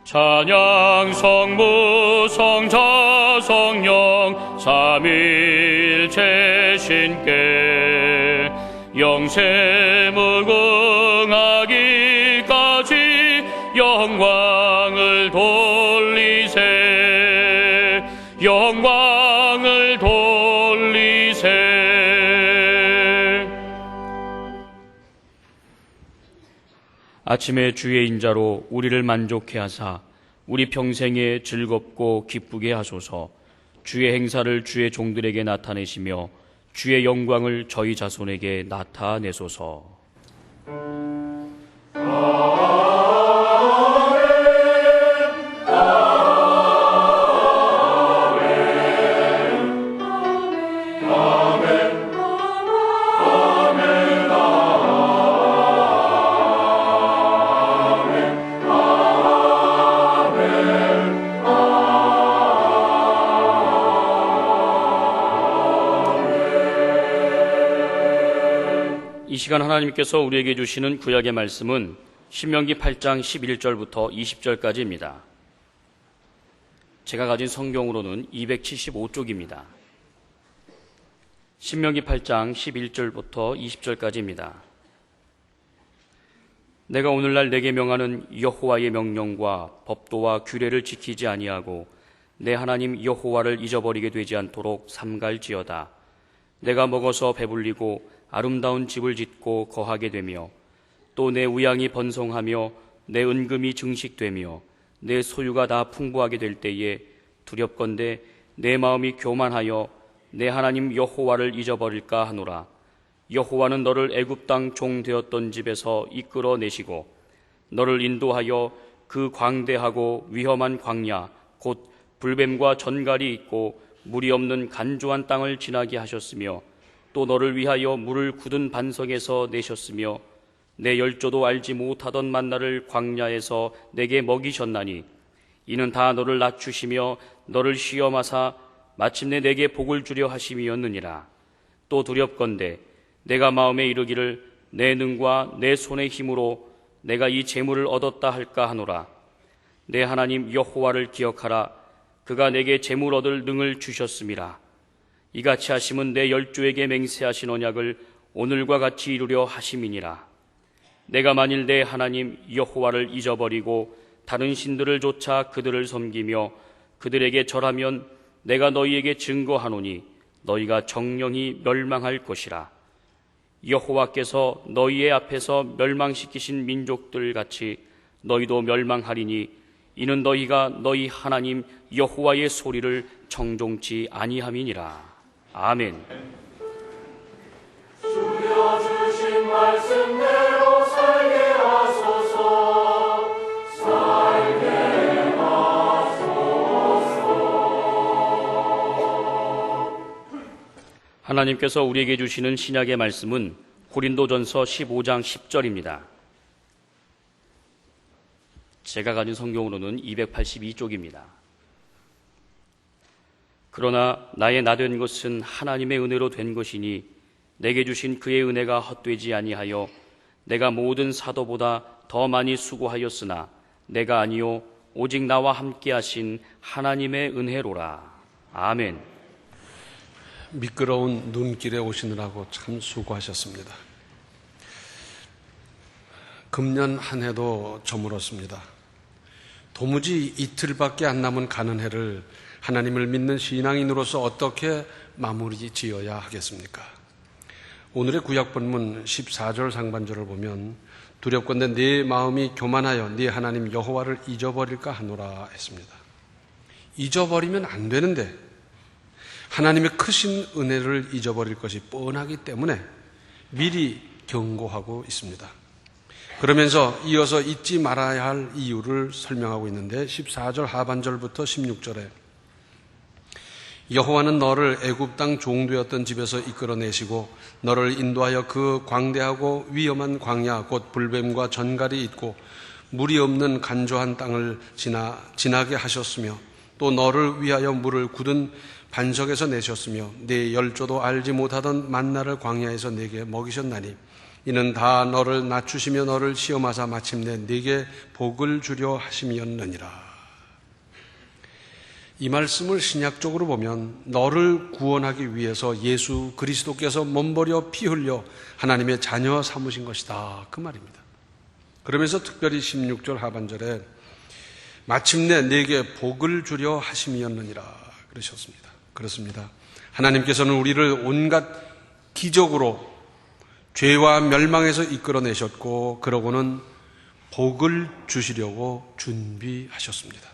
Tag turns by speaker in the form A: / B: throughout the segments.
A: 찬양 성부 성자 성령 삼위일체 신께 영세 무궁하기까지 영광을 돌리세 영광을 돌리세. 아침에 주의 인자로 우리를 만족해 하사 우리 평생에 즐겁고 기쁘게 하소서. 주의 행사를 주의 종들에게 나타내시며 주의 영광을 저희 자손에게 나타내소서. 이 시간 하나님께서 우리에게 주시는 구약의 말씀은 신명기 8장 11절부터 20절까지입니다. 제가 가진 성경으로는 275쪽입니다. 신명기 8장 11절부터 20절까지입니다. 내가 오늘날 내게 명하는 여호와의 명령과 법도와 규례를 지키지 아니하고 내 하나님 여호와를 잊어버리게 되지 않도록 삼갈지어다. 내가 먹어서 배불리고 아름다운 집을 짓고 거하게 되며 또 내 우양이 번성하며 내 은금이 증식되며 내 소유가 다 풍부하게 될 때에 두렵건대 내 마음이 교만하여 내 하나님 여호와를 잊어버릴까 하노라. 여호와는 너를 애굽 땅 종 되었던 집에서 이끌어내시고 너를 인도하여 그 광대하고 위험한 광야 곧 불뱀과 전갈이 있고 물이 없는 간조한 땅을 지나게 하셨으며 또 너를 위하여 물을 굳은 반석에서 내셨으며 내 열조도 알지 못하던 만나를 광야에서 내게 먹이셨나니 이는 다 너를 낮추시며 너를 시험하사 마침내 내게 복을 주려 하심이었느니라. 또 두렵건대 내가 마음에 이르기를 내 능과 내 손의 힘으로 내가 이 재물을 얻었다 할까 하노라. 내 하나님 여호와를 기억하라. 그가 내게 재물 얻을 능을 주셨음이라. 이같이 하심은 내 열조에게 맹세하신 언약을 오늘과 같이 이루려 하심이니라. 내가 만일 내 하나님 여호와를 잊어버리고 다른 신들을 좇아 그들을 섬기며 그들에게 절하면 내가 너희에게 증거하노니 너희가 정령히 멸망할 것이라. 여호와께서 너희의 앞에서 멸망시키신 민족들 같이 너희도 멸망하리니 이는 너희가 너희 하나님 여호와의 소리를 청종치 아니함이니라. 아멘.
B: 주여 주신 말씀대로 살게 하소서. 살게 하소서.
A: 하나님께서 우리에게 주시는 신약의 말씀은 고린도전서 15장 10절입니다. 제가 가진 성경으로는 282쪽입니다. 그러나 나의 나된 것은 하나님의 은혜로 된 것이니 내게 주신 그의 은혜가 헛되지 아니하여 내가 모든 사도보다 더 많이 수고하였으나 내가 아니요 오직 나와 함께 하신 하나님의 은혜로라. 아멘.
C: 미끄러운 눈길에 오시느라고 참 수고하셨습니다. 금년 한 해도 저물었습니다. 도무지 이틀밖에 안 남은 가는 해를 하나님을 믿는 신앙인으로서 어떻게 마무리 지어야 하겠습니까? 오늘의 구약 본문 14절 상반절을 보면 두렵건대 네 마음이 교만하여 네 하나님 여호와를 잊어버릴까 하노라 했습니다. 잊어버리면 안 되는데 하나님의 크신 은혜를 잊어버릴 것이 뻔하기 때문에 미리 경고하고 있습니다. 그러면서 이어서 잊지 말아야 할 이유를 설명하고 있는데 14절 하반절부터 16절에 여호와는 너를 애굽 땅 종되었던 집에서 이끌어내시고 너를 인도하여 그 광대하고 위험한 광야 곧 불뱀과 전갈이 있고 물이 없는 간조한 땅을 지나게 하셨으며 또 너를 위하여 물을 굳은 반석에서 내셨으며 네 열조도 알지 못하던 만나를 광야에서 내게 먹이셨나니 이는 다 너를 낮추시며 너를 시험하사 마침내 네게 복을 주려 하심이었느니라. 이 말씀을 신약적으로 보면 너를 구원하기 위해서 예수 그리스도께서 몸버려 피 흘려 하나님의 자녀 삼으신 것이다, 그 말입니다. 그러면서 특별히 16절 하반절에 마침내 네게 복을 주려 하심이었느니라 그러셨습니다. 그렇습니다. 하나님께서는 우리를 온갖 기적으로 죄와 멸망에서 이끌어내셨고 그러고는 복을 주시려고 준비하셨습니다.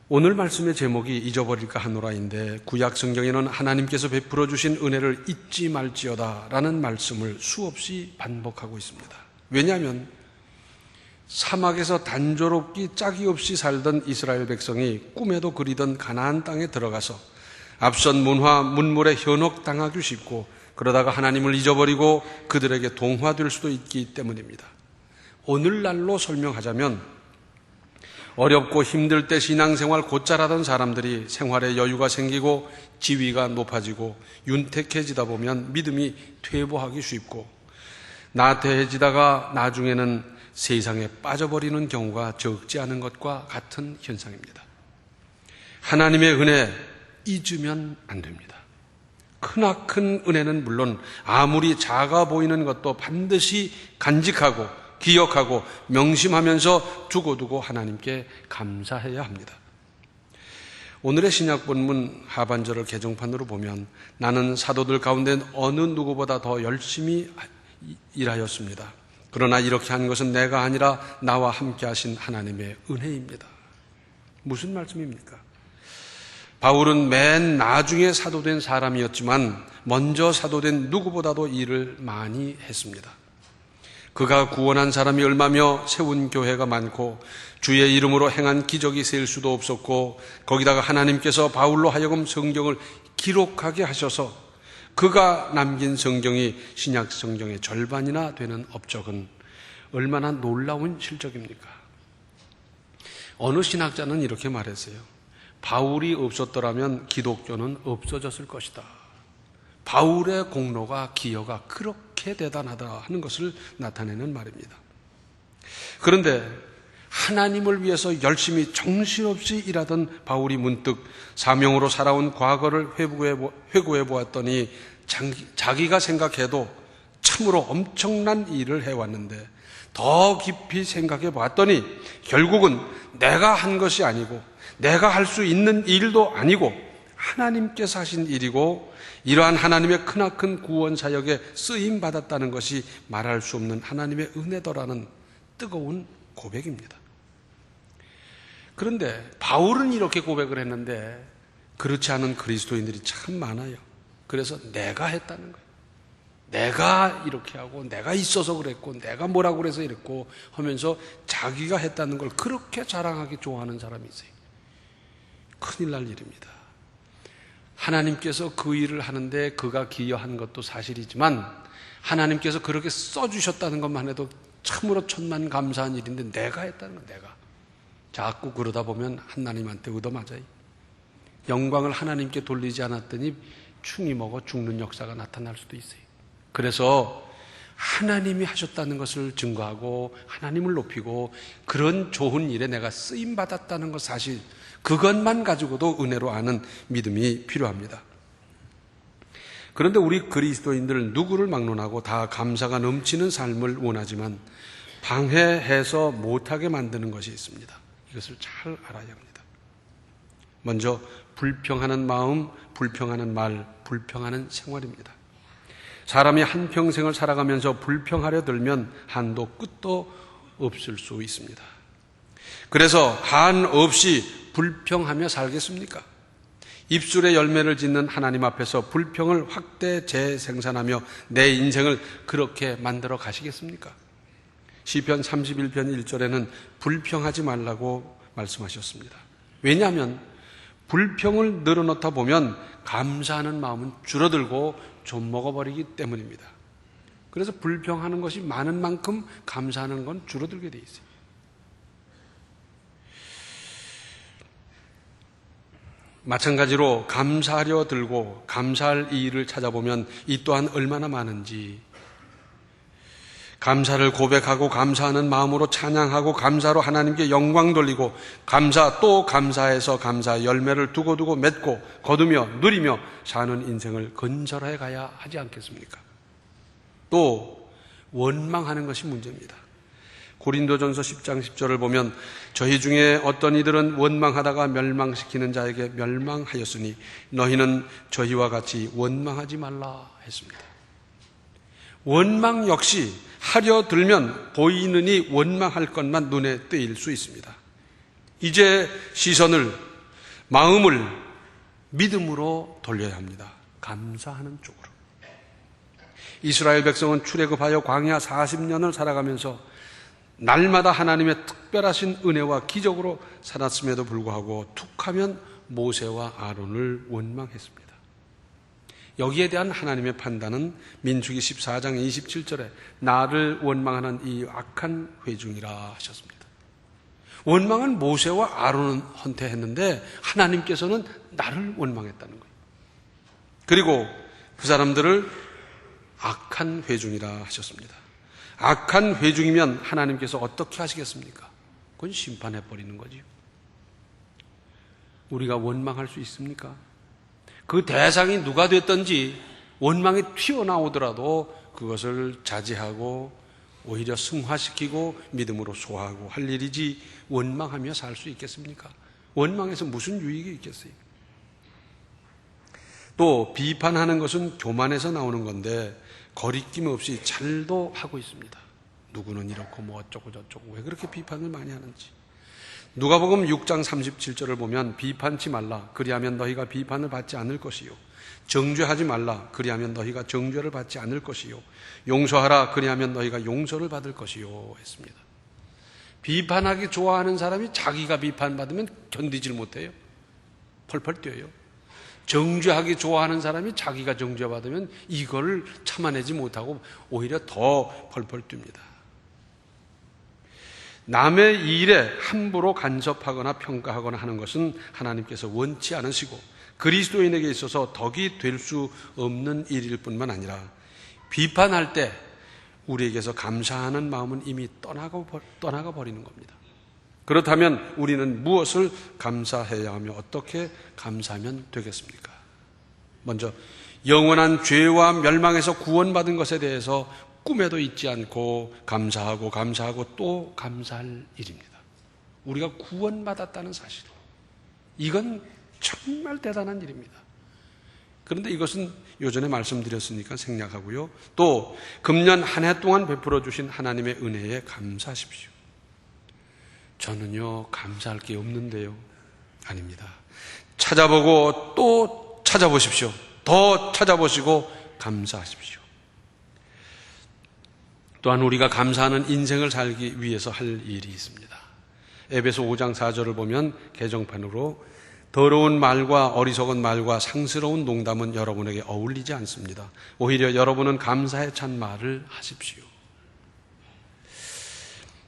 C: 오늘 말씀의 제목이 잊어버릴까 하노라인데 구약 성경에는 하나님께서 베풀어 주신 은혜를 잊지 말지어다 라는 말씀을 수없이 반복하고 있습니다. 왜냐하면 사막에서 단조롭기 짝이 없이 살던 이스라엘 백성이 꿈에도 그리던 가나안 땅에 들어가서 앞선 문화, 문물에 현혹당하기 쉽고 그러다가 하나님을 잊어버리고 그들에게 동화될 수도 있기 때문입니다. 오늘날로 설명하자면 어렵고 힘들 때 신앙생활 곧잘 하던 사람들이 생활에 여유가 생기고 지위가 높아지고 윤택해지다 보면 믿음이 퇴보하기 쉽고 나태해지다가 나중에는 세상에 빠져버리는 경우가 적지 않은 것과 같은 현상입니다. 하나님의 은혜 잊으면 안 됩니다. 크나큰 은혜는 물론 아무리 작아 보이는 것도 반드시 간직하고 기억하고 명심하면서 두고두고 하나님께 감사해야 합니다. 오늘의 신약 본문 하반절을 개정판으로 보면 나는 사도들 가운데 어느 누구보다 더 열심히 일하였습니다. 그러나 이렇게 한 것은 내가 아니라 나와 함께 하신 하나님의 은혜입니다. 무슨 말씀입니까? 바울은 맨 나중에 사도된 사람이었지만 먼저 사도된 누구보다도 일을 많이 했습니다. 그가 구원한 사람이 얼마며 세운 교회가 많고 주의 이름으로 행한 기적이 셀 수도 없었고 거기다가 하나님께서 바울로 하여금 성경을 기록하게 하셔서 그가 남긴 성경이 신약 성경의 절반이나 되는 업적은 얼마나 놀라운 실적입니까? 어느 신학자는 이렇게 말했어요. 바울이 없었더라면 기독교는 없어졌을 것이다. 바울의 공로가 기여가 그렇게 대단하다 하는 것을 나타내는 말입니다. 그런데 하나님을 위해서 열심히 정신없이 일하던 바울이 문득 사명으로 살아온 과거를 회고해 보았더니 자기가 생각해도 참으로 엄청난 일을 해왔는데 더 깊이 생각해 보았더니 결국은 내가 한 것이 아니고 내가 할 수 있는 일도 아니고 하나님께서 하신 일이고 이러한 하나님의 크나큰 구원 사역에 쓰임 받았다는 것이 말할 수 없는 하나님의 은혜더라는 뜨거운 고백입니다. 그런데 바울은 이렇게 고백을 했는데 그렇지 않은 그리스도인들이 참 많아요. 그래서 내가 했다는 거예요. 내가 이렇게 하고 내가 있어서 그랬고 내가 뭐라고 그래서 이랬고 하면서 자기가 했다는 걸 그렇게 자랑하기 좋아하는 사람이 있어요. 큰일 날 일입니다. 하나님께서 그 일을 하는데 그가 기여한 것도 사실이지만 하나님께서 그렇게 써주셨다는 것만 해도 참으로 천만 감사한 일인데 내가 했다는 거, 내가. 자꾸 그러다 보면 하나님한테 얻어맞아요. 영광을 하나님께 돌리지 않았더니 충이 먹어 죽는 역사가 나타날 수도 있어요. 그래서 하나님이 하셨다는 것을 증거하고 하나님을 높이고 그런 좋은 일에 내가 쓰임받았다는 것 사실 그것만 가지고도 은혜로 아는 믿음이 필요합니다. 그런데 우리 그리스도인들 누구를 막론하고 다 감사가 넘치는 삶을 원하지만 방해해서 못하게 만드는 것이 있습니다. 이것을 잘 알아야 합니다. 먼저 불평하는 마음, 불평하는 말, 불평하는 생활입니다. 사람이 한평생을 살아가면서 불평하려 들면 한도 끝도 없을 수 있습니다. 그래서 한없이 불평하며 살겠습니까? 입술에 열매를 짓는 하나님 앞에서 불평을 확대 재생산하며 내 인생을 그렇게 만들어 가시겠습니까? 시편 31편 1절에는 불평하지 말라고 말씀하셨습니다. 왜냐하면 불평을 늘어놓다 보면 감사하는 마음은 줄어들고 좀 먹어버리기 때문입니다. 그래서 불평하는 것이 많은 만큼 감사하는 건 줄어들게 돼 있어요. 마찬가지로 감사하려 들고 감사할 일을 찾아보면 이 또한 얼마나 많은지 감사를 고백하고 감사하는 마음으로 찬양하고 감사로 하나님께 영광 돌리고 감사 또 감사해서 감사의 열매를 두고두고 맺고 거두며 누리며 사는 인생을 건설해 가야 하지 않겠습니까? 또 원망하는 것이 문제입니다. 고린도전서 10장 10절을 보면 저희 중에 어떤 이들은 원망하다가 멸망시키는 자에게 멸망하였으니 너희는 저희와 같이 원망하지 말라 했습니다. 원망 역시 하려 들면 보이느니 원망할 것만 눈에 띄일 수 있습니다. 이제 시선을, 마음을 믿음으로 돌려야 합니다. 감사하는 쪽으로. 이스라엘 백성은 출애굽하여 광야 40년을 살아가면서 날마다 하나님의 특별하신 은혜와 기적으로 살았음에도 불구하고 툭하면 모세와 아론을 원망했습니다. 여기에 대한 하나님의 판단은 민수기 14장 27절에 나를 원망하는 이 악한 회중이라 하셨습니다. 원망은 모세와 아론한테 했는데 하나님께서는 나를 원망했다는 거예요. 그리고 그 사람들을 악한 회중이라 하셨습니다. 악한 회중이면 하나님께서 어떻게 하시겠습니까? 그건 심판해버리는 거지요. 우리가 원망할 수 있습니까? 그 대상이 누가 됐든지 원망이 튀어나오더라도 그것을 자제하고 오히려 승화시키고 믿음으로 소화하고 할 일이지 원망하며 살 수 있겠습니까? 원망에서 무슨 유익이 있겠어요? 또 비판하는 것은 교만에서 나오는 건데 거리낌 없이 잘도 하고 있습니다. 누구는 이렇고 뭐 어쩌고 저쩌고 왜 그렇게 비판을 많이 하는지. 누가복음 6장 37절을 보면 비판치 말라 그리하면 너희가 비판을 받지 않을 것이요 정죄하지 말라 그리하면 너희가 정죄를 받지 않을 것이요 용서하라 그리하면 너희가 용서를 받을 것이요 했습니다. 비판하기 좋아하는 사람이 자기가 비판받으면 견디질 못해요. 펄펄 뛰어요. 정죄하기 좋아하는 사람이 자기가 정죄받으면 이걸 참아내지 못하고 오히려 더 펄펄 뜁니다. 남의 일에 함부로 간섭하거나 평가하거나 하는 것은 하나님께서 원치 않으시고 그리스도인에게 있어서 덕이 될 수 없는 일일 뿐만 아니라 비판할 때 우리에게서 감사하는 마음은 이미 떠나가 버리는 겁니다. 그렇다면 우리는 무엇을 감사해야 하며 어떻게 감사하면 되겠습니까? 먼저 영원한 죄와 멸망에서 구원받은 것에 대해서 꿈에도 잊지 않고 감사하고 또 감사할 일입니다. 우리가 구원받았다는 사실, 이건 정말 대단한 일입니다. 그런데 이것은 요전에 말씀드렸으니까 생략하고요. 또 금년 한 해 동안 베풀어 주신 하나님의 은혜에 감사하십시오. 저는요 감사할 게 없는데요. 아닙니다. 찾아보고 또 찾아보십시오. 더 찾아보시고 감사하십시오. 또한 우리가 감사하는 인생을 살기 위해서 할 일이 있습니다. 에베소 5장 4절을 보면 개정판으로 더러운 말과 어리석은 말과 상스러운 농담은 여러분에게 어울리지 않습니다. 오히려 여러분은 감사에 찬 말을 하십시오.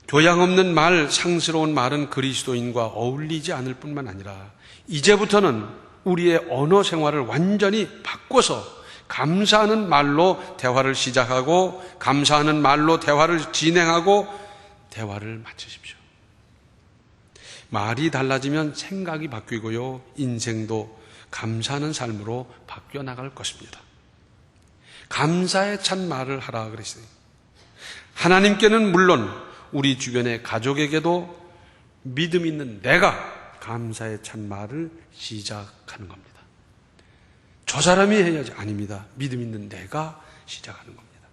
C: 교양 없는 말, 상스러운 말은 그리스도인과 어울리지 않을 뿐만 아니라 이제부터는 우리의 언어 생활을 완전히 바꿔서 감사하는 말로 대화를 시작하고 감사하는 말로 대화를 진행하고 대화를 마치십시오. 말이 달라지면 생각이 바뀌고요. 인생도 감사하는 삶으로 바뀌어 나갈 것입니다. 감사에 찬 말을 하라 그랬어요. 하나님께는 물론 우리 주변의 가족에게도 믿음 있는 내가 감사에 찬 말을 시작하는 겁니다. 저 사람이 해야지. 아닙니다. 믿음 있는 내가 시작하는 겁니다.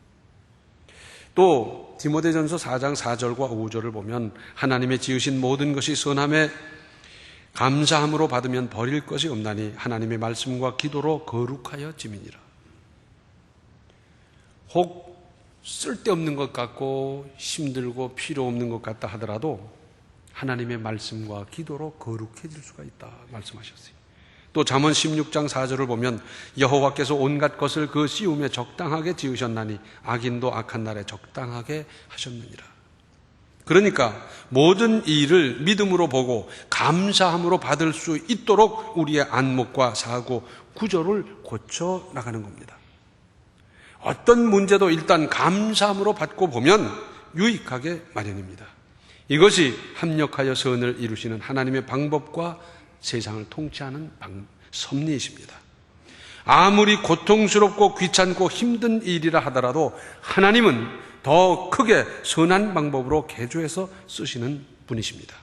C: 또 디모데전서 4장 4절과 5절을 보면 하나님의 지으신 모든 것이 선함에 감사함으로 받으면 버릴 것이 없나니 하나님의 말씀과 기도로 거룩하여 지미니라. 혹 쓸데없는 것 같고 힘들고 필요 없는 것 같다 하더라도 하나님의 말씀과 기도로 거룩해질 수가 있다 말씀하셨어요. 또 잠언 16장 4절을 보면 여호와께서 온갖 것을 그 씌움에 적당하게 지으셨나니 악인도 악한 날에 적당하게 하셨느니라. 그러니까 모든 일을 믿음으로 보고 감사함으로 받을 수 있도록 우리의 안목과 사고, 구조를 고쳐 나가는 겁니다. 어떤 문제도 일단 감사함으로 받고 보면 유익하게 마련입니다. 이것이 합력하여 선을 이루시는 하나님의 방법과 세상을 통치하는 섭리이십니다. 아무리 고통스럽고 귀찮고 힘든 일이라 하더라도 하나님은 더 크게 선한 방법으로 개조해서 쓰시는 분이십니다.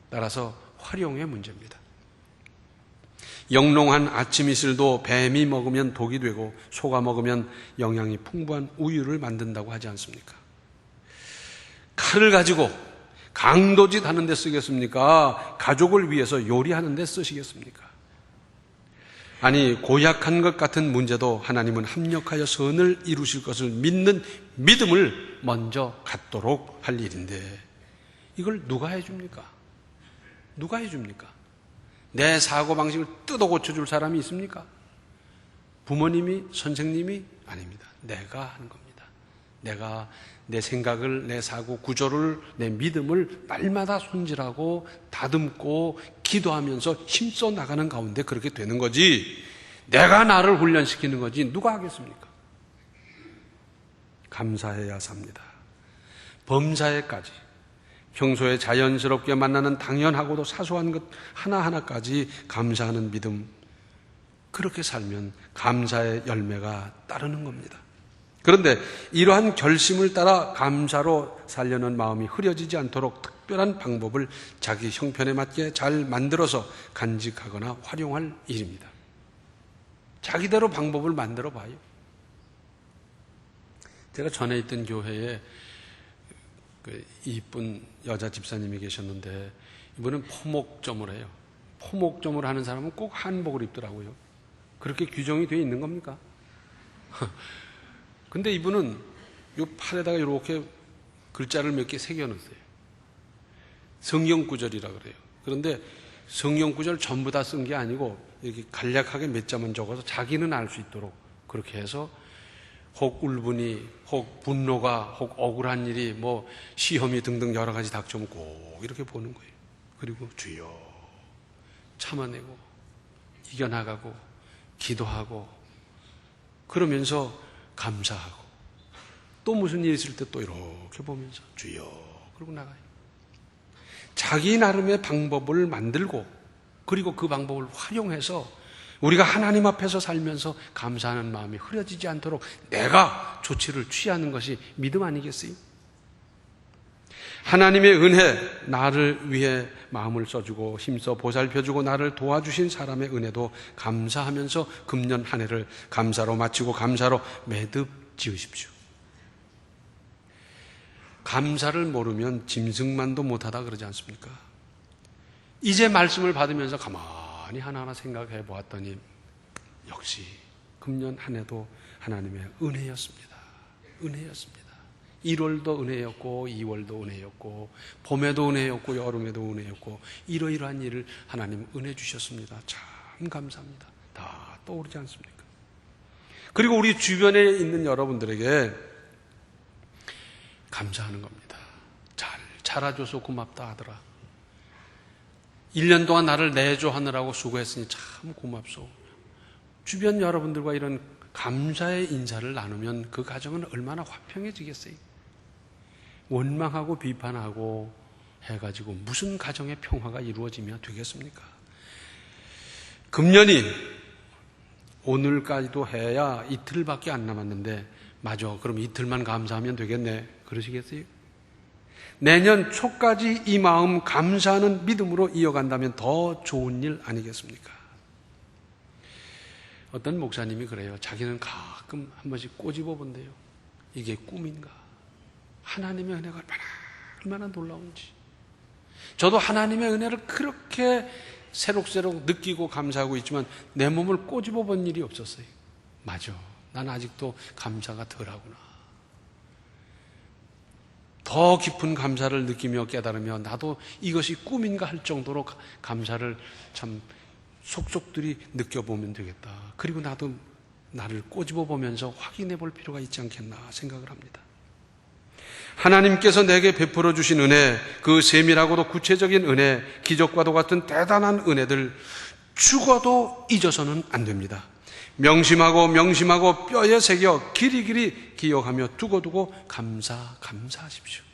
C: 따라서 활용의 문제입니다. 영롱한 아침 이슬도 뱀이 먹으면 독이 되고 소가 먹으면 영양이 풍부한 우유를 만든다고 하지 않습니까? 칼을 가지고 강도짓 하는 데 쓰겠습니까? 가족을 위해서 요리하는 데 쓰시겠습니까? 아니, 고약한 것 같은 문제도 하나님은 합력하여 선을 이루실 것을 믿는 믿음을 먼저 갖도록 할 일인데 이걸 누가 해줍니까? 누가 해줍니까? 내 사고방식을 뜯어 고쳐줄 사람이 있습니까? 부모님이, 선생님이? 아닙니다. 내가 하는 겁니다. 내가 내 생각을, 내 사고 구조를, 내 믿음을 날마다 손질하고 다듬고 기도하면서 힘써 나가는 가운데 그렇게 되는 거지, 내가 나를 훈련시키는 거지 누가 하겠습니까? 감사해야 삽니다. 범사에까지, 평소에 자연스럽게 만나는 당연하고도 사소한 것 하나하나까지 감사하는 믿음, 그렇게 살면 감사의 열매가 따르는 겁니다. 그런데 이러한 결심을 따라 감사로 살려는 마음이 흐려지지 않도록 특별한 방법을 자기 형편에 맞게 잘 만들어서 간직하거나 활용할 일입니다. 자기대로 방법을 만들어 봐요. 제가 전에 있던 교회에 이쁜 여자 집사님이 계셨는데 이분은 포목점을 해요. 포목점을 하는 사람은 꼭 한복을 입더라고요. 그렇게 규정이 되어 있는 겁니까? 근데 이분은 이 팔에다가 이렇게 글자를 몇 개 새겨놨어요. 성경 구절이라 그래요. 그런데 성경 구절 전부 다 쓴 게 아니고 이렇게 간략하게 몇 자만 적어서 자기는 알 수 있도록 그렇게 해서 혹 울분이, 혹 분노가, 혹 억울한 일이, 뭐 시험이 등등 여러 가지 닥쳐오면 꼭 이렇게 보는 거예요. 그리고 주여 참아내고 이겨나가고 기도하고 그러면서 감사하고 또 무슨 일이 있을 때 또 이렇게 보면서 주여 그러고 나가요. 자기 나름의 방법을 만들고 그리고 그 방법을 활용해서 우리가 하나님 앞에서 살면서 감사하는 마음이 흐려지지 않도록 내가 조치를 취하는 것이 믿음 아니겠어요? 하나님의 은혜, 나를 위해 마음을 써주고 힘써 보살펴주고 나를 도와주신 사람의 은혜도 감사하면서 금년 한 해를 감사로 마치고 감사로 매듭 지으십시오. 감사를 모르면 짐승만도 못하다 그러지 않습니까? 이제 말씀을 받으면서 가만히 하나하나 생각해 보았더니 역시 금년 한 해도 하나님의 은혜였습니다. 은혜였습니다. 1월도 은혜였고 2월도 은혜였고 봄에도 은혜였고 여름에도 은혜였고 이러이러한 일을 하나님 은혜 주셨습니다. 참 감사합니다. 다 떠오르지 않습니까? 그리고 우리 주변에 있는 여러분들에게 감사하는 겁니다. 잘 자라줘서 고맙다 하더라. 1년 동안 나를 내조하느라고 수고했으니 참 고맙소. 주변 여러분들과 이런 감사의 인사를 나누면 그 가정은 얼마나 화평해지겠어요? 원망하고 비판하고 해가지고 무슨 가정의 평화가 이루어지면 되겠습니까? 금년이 오늘까지도 해야 이틀밖에 안 남았는데 맞아, 그럼 이틀만 감사하면 되겠네, 그러시겠어요? 내년 초까지 이 마음 감사하는 믿음으로 이어간다면 더 좋은 일 아니겠습니까? 어떤 목사님이 그래요. 자기는 가끔 한 번씩 꼬집어 본대요. 이게 꿈인가? 하나님의 은혜가 얼마나 놀라운지. 저도 하나님의 은혜를 그렇게 새록새록 느끼고 감사하고 있지만 내 몸을 꼬집어 본 일이 없었어요. 맞아, 난 아직도 감사가 덜하구나. 더 깊은 감사를 느끼며 깨달으며 나도 이것이 꿈인가 할 정도로 감사를 참 속속들이 느껴보면 되겠다. 그리고 나도 나를 꼬집어 보면서 확인해 볼 필요가 있지 않겠나 생각을 합니다. 하나님께서 내게 베풀어 주신 은혜, 그 세밀하고도 구체적인 은혜, 기적과도 같은 대단한 은혜들 죽어도 잊어서는 안 됩니다. 명심하고 뼈에 새겨 길이길이 기억하며 두고두고 감사하십시오.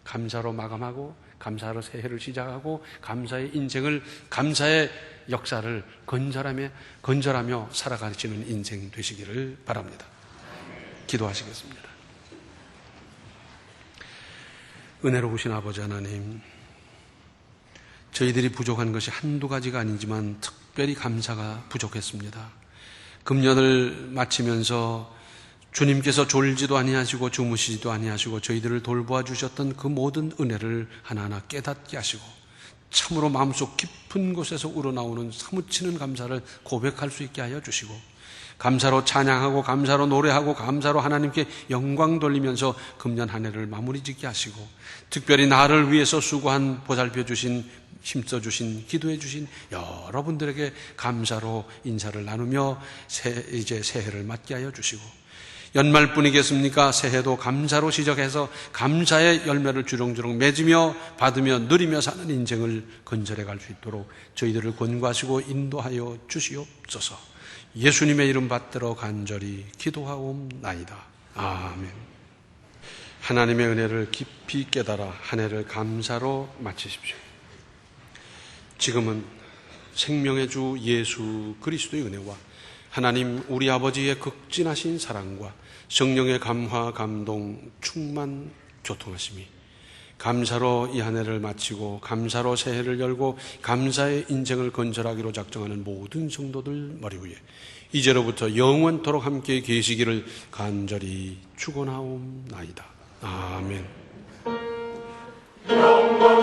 C: 감사로 마감하고 감사로 새해를 시작하고 감사의 인생을, 감사의 역사를 건절하며 살아가시는 인생 되시기를 바랍니다. 기도하시겠습니다. 은혜로우신 아버지 하나님, 저희들이 부족한 것이 한두 가지가 아니지만 특별히 감사가 부족했습니다. 금년을 마치면서 주님께서 졸지도 아니하시고 주무시지도 아니하시고 저희들을 돌보아 주셨던 그 모든 은혜를 하나하나 깨닫게 하시고 참으로 마음속 깊은 곳에서 우러나오는 사무치는 감사를 고백할 수 있게 하여 주시고 감사로 찬양하고 감사로 노래하고 감사로 하나님께 영광 돌리면서 금년 한 해를 마무리 짓게 하시고 특별히 나를 위해서 수고한 보살펴 주신, 힘써 주신, 기도해 주신 여러분들에게 감사로 인사를 나누며 이제 새해를 맞게 하여 주시고 연말뿐이겠습니까? 새해도 감사로 시작해서 감사의 열매를 주렁주렁 맺으며 받으며 누리며 사는 인생을 건설해 갈 수 있도록 저희들을 권고하시고 인도하여 주시옵소서. 예수님의 이름 받들어 간절히 기도하옵나이다. 아멘. 하나님의 은혜를 깊이 깨달아 한 해를 감사로 마치십시오. 지금은 생명의 주 예수 그리스도의 은혜와 하나님 우리 아버지의 극진하신 사랑과 성령의 감화, 감동, 충만, 교통하심이 감사로 이 한 해를 마치고 감사로 새해를 열고 감사의 인생을 건설하기로 작정하는 모든 성도들 머리 위에 이제로부터 영원토록 함께 계시기를 간절히 축원하옵나이다. 아멘.
B: 영원